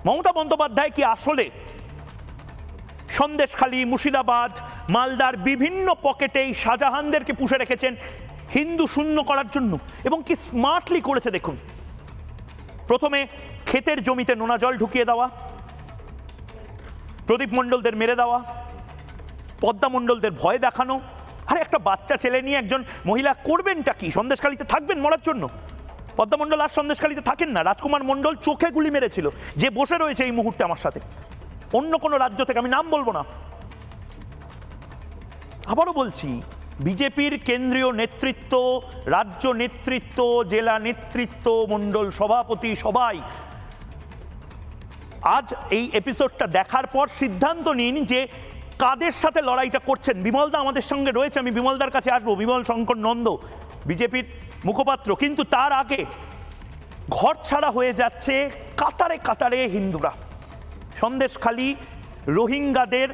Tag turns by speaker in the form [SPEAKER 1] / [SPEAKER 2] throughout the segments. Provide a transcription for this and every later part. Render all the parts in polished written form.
[SPEAKER 1] মমতা বন্দ্যোপাধ্যায় কি আসলে সন্দেশখালী, মুর্শিদাবাদ, মালদার বিভিন্ন পকেটেই শাহজাহানদেরকে পুষে রেখেছেন হিন্দু শূন্য করার জন্য? এবং কি স্মার্টলি করেছে দেখুন। প্রথমে ক্ষেতের জমিতে নোনা জল ঢুকিয়ে দেওয়া, প্রদীপ মণ্ডলদের মেরে দেওয়া, পদ্মা মণ্ডলদের ভয় দেখানো। আরে একটা বাচ্চা ছেলে নিয়ে একজন মহিলা করবেনটা কি? সন্দেশখালীতে থাকবেন মরার জন্য? পদ্মা মণ্ডল আর সন্দেশখালীতে থাকেন না। রাজকুমার মণ্ডল চোখে গুলি মেরেছিল, যে বসে রয়েছে এই মুহূর্তে আমার সাথে, অন্য কোনো রাজ্য থেকে, আমি নাম বলবো না। আবারও বলছি, বিজেপির কেন্দ্রীয় নেতৃত্ব, রাজ্য নেতৃত্ব, জেলা নেতৃত্ব, মণ্ডল সভাপতি সবাই আজ এই এপিসোডটা দেখার পর সিদ্ধান্ত নিন যে কাদের সাথে লড়াইটা করছেন। বিমলদা আমাদের সঙ্গে রয়েছে, আমি বিমলদার কাছে আসবো। বিমল শঙ্কর নন্দ বিজেপির মুখপাত্র। কিন্তু তার আগে ঘর ছাড়া হয়ে যাচ্ছে কাতারে কাতারে হিন্দুরা। সন্দেশখালী রোহিঙ্গাদের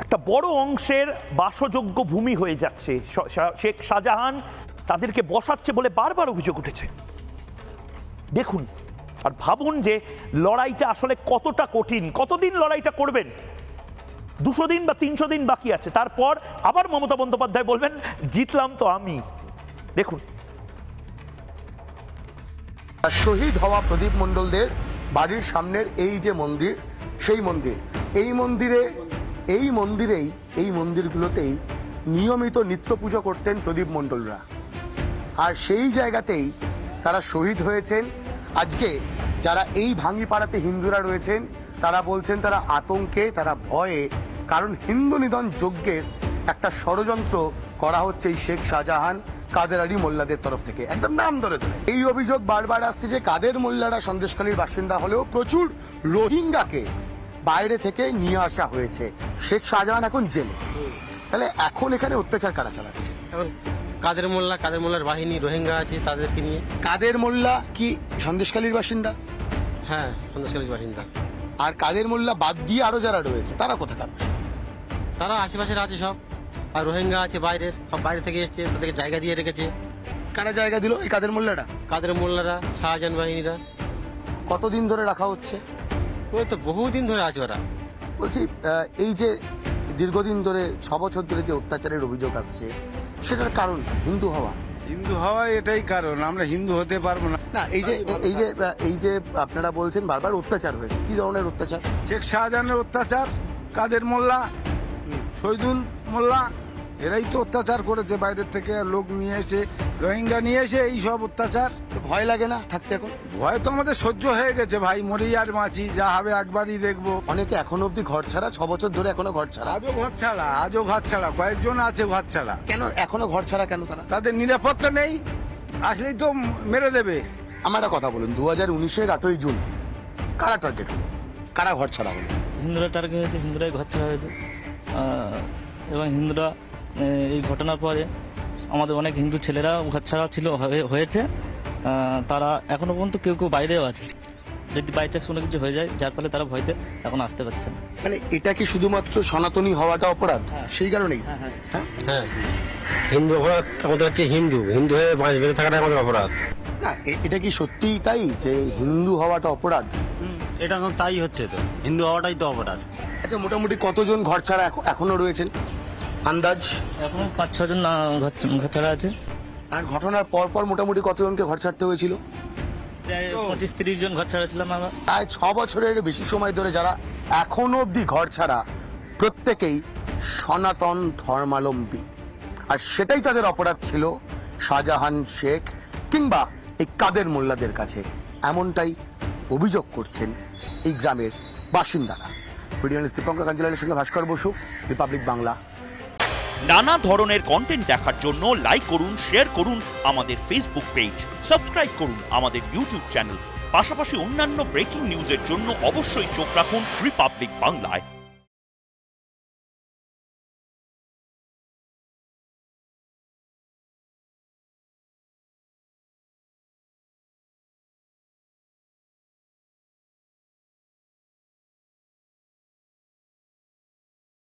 [SPEAKER 1] একটা বড় অংশের বাসযোগ্য ভূমি হয়ে যাচ্ছে। শেখ শাহজাহান তাদেরকে বসাচ্ছে বলে বারবার অভিযোগ উঠেছে। দেখুন আর ভাবুন যে লড়াইটা আসলে কতটা কঠিন। কতদিন লড়াইটা করবেন? 200 দিন বা 300 দিন বাকি আছে। তারপর আবার মমতা বন্দ্যোপাধ্যায় বলবেন জিতলাম তো আমি। দেখুন,
[SPEAKER 2] শহীদ হওয়া প্রদীপ মণ্ডলদের বাড়ির সামনের এই যে মন্দির, সেই মন্দির, এই মন্দিরগুলোতেই নিয়মিত নিত্য পুজো করতেন প্রদীপ মণ্ডলরা। আর সেই জায়গাতেই তারা শহীদ হয়েছেন। আজকে যারা এই ভাঙ্গিপাড়াতে হিন্দুরা রয়েছেন তারা বলছেন তারা আতঙ্কে, তারা ভয়ে, কারণ হিন্দু নিধন যজ্ঞের একটা ষড়যন্ত্র করা হচ্ছে এই শেখ শাহজাহান, কাদের আলী মোল্লাদের তরফ থেকে, একদম নাম ধরে ধরে। এই অভিযোগ বারবার আসছে যে কাদের মোল্লারা সন্দেশখালীর বাসিন্দা হলেও প্রচুর রোহিঙ্গাকে বাইরে থেকে নিয়ে আসা হয়েছে। শেখ শাহজাহান এখন জেলে, তাহলে এখন এখানে অত্যাচার কারা চালাচ্ছে?
[SPEAKER 3] কাদের মোল্লার বাহিনী রোহিঙ্গা আছে, তাদেরকে নিয়ে।
[SPEAKER 2] কাদের মোল্লা কি সন্দেশখালীর বাসিন্দা?
[SPEAKER 3] হ্যাঁ, সন্দেশখালীর বাসিন্দা।
[SPEAKER 2] আর কাদের মোল্লা বাদ দিয়ে আরো যারা রয়েছে তারা কোথাকার?
[SPEAKER 3] তারা আশেপাশের আছে সব। আর রোহিঙ্গা আছে বাইরের, সব বাইরে থেকে এসছে, তাদেরকে জায়গা দিয়ে রেখেছে।
[SPEAKER 2] কারা জায়গা দিল? এই কাদের মোল্লারা।
[SPEAKER 3] কাদের মোল্লারা, শাহজাহান বাহিনীরা।
[SPEAKER 2] কতদিন ধরে রাখা হচ্ছে?
[SPEAKER 3] ওই তো বহুদিন ধরে আছে ওরা।
[SPEAKER 2] বলছি, এই যে দীর্ঘদিন ধরে 6 বছর ধরে যে অত্যাচারের অভিযোগ আসছে, সেটার কারণ হিন্দু হওয়া?
[SPEAKER 4] হিন্দু হওয়া এটাই কারণ, আমরা হিন্দু হতে পারবো না।
[SPEAKER 2] না, এই যে আপনারা বলছেন বারবার অত্যাচার হয়েছে, কি ধরনের অত্যাচার?
[SPEAKER 4] শেখ শাহজাহানের অত্যাচার, কাদের মোল্লা, শহীদুল মোল্লা, এরাই তো অত্যাচার করেছে। বাইরের থেকে লোক নিয়ে এসে, রোহিঙ্গা নিয়ে এসে এই সব অত্যাচার।
[SPEAKER 2] ভয় লাগে না থাকতে এখন?
[SPEAKER 4] ভয় তো আমাদের সহ্য হয়ে গেছে ভাই, মরি আর মাছি, যা হবে একবারই দেখবো।
[SPEAKER 2] অনেকে এখনো অব্দি ঘর ছাড়া, 6 বছর ধরে এখনো ঘর ছাড়া।
[SPEAKER 4] আজও ঘর ছাড়া, কয়েকজন আছে ঘর ছাড়া।
[SPEAKER 2] কেন এখনো ঘর ছাড়া কেন তারা?
[SPEAKER 4] তাদের নিরাপত্তা নেই, আসলেই তো মেরে দেবে।
[SPEAKER 2] আমার একটা কথা বলুন, 2019-এর 8ই জুন কারা টার্গেট হলো, কারা ঘর ছাড়া হলো?
[SPEAKER 5] হিন্দুরা টার্গেট হয়েছে, হিন্দুরাই ঘর ছাড়া হয়েছে। এবং হিন্দুরা এই ঘটনার পরে আমাদের অনেক হিন্দু ছেলেরা ঘর ছাড়া হয়েছে। তারা এখনো পর্যন্ত কেউ কেউ বাইরেও আছে, যদি বাই চান্স কোনো কিছু হয়ে যায়, যার ফলে তারা ভয়তে এখন আসতে পারছে না।
[SPEAKER 2] মানে এটা কি শুধুমাত্র সনাতনী হওয়াটা অপরাধ? সেই কারণেই?
[SPEAKER 3] হ্যাঁ, হিন্দু অপরাধ আমাদের হচ্ছে, হিন্দু হয়ে বেঁচে থাকাটা আমাদের অপরাধ।
[SPEAKER 2] না, এটা কি সত্যিই তাই যে হিন্দু হওয়াটা অপরাধ?
[SPEAKER 3] এটা এখন তাই হচ্ছে, তো হিন্দু হওয়াটাই তো অপরাধ।
[SPEAKER 2] আচ্ছা, মোটামুটি কতজন ঘর ছাড়া এখনো রয়েছেন আন্দাজ?
[SPEAKER 5] এখনো 5-6 জন ঘর ছাড়া আছে।
[SPEAKER 2] আর ঘটনার পর মোটামুটি কতজনকে ঘর ছাড়তে হয়েছিল?
[SPEAKER 5] প্রায় 25-30 জন ঘর ছাড়া ছিলাম আমরা।
[SPEAKER 2] প্রায় 6 বছরের বেশি সময় ধরে যারা এখনো অব্দি ঘর ছাড়া, প্রত্যেকেই সনাতন ধর্মাবলম্বী। আর সেটাই তাদের অপরাধ ছিল শাহজাহান শেখ কিংবা এই কাদের মোল্লাদের কাছে, এমনটাই অভিযোগ করছেন এই গ্রামের বাসিন্দারা। ভিডিও জার্নালিস্ট দীপঙ্কর কাঞ্জিলালের সঙ্গে ভাস্কর বসু, রিপাবলিক বাংলা।
[SPEAKER 1] নানা ধরনের কন্টেন্ট দেখার জন্য লাইক করুন, শেয়ার করুন আমাদের ফেসবুক পেজ, সাবস্ক্রাইব করুন আমাদের ইউটিউব চ্যানেল। পাশাপাশি অন্যান্য ব্রেকিং নিউজের জন্য অবশ্যই চোখ রাখুন রিপাবলিক বাংলায়।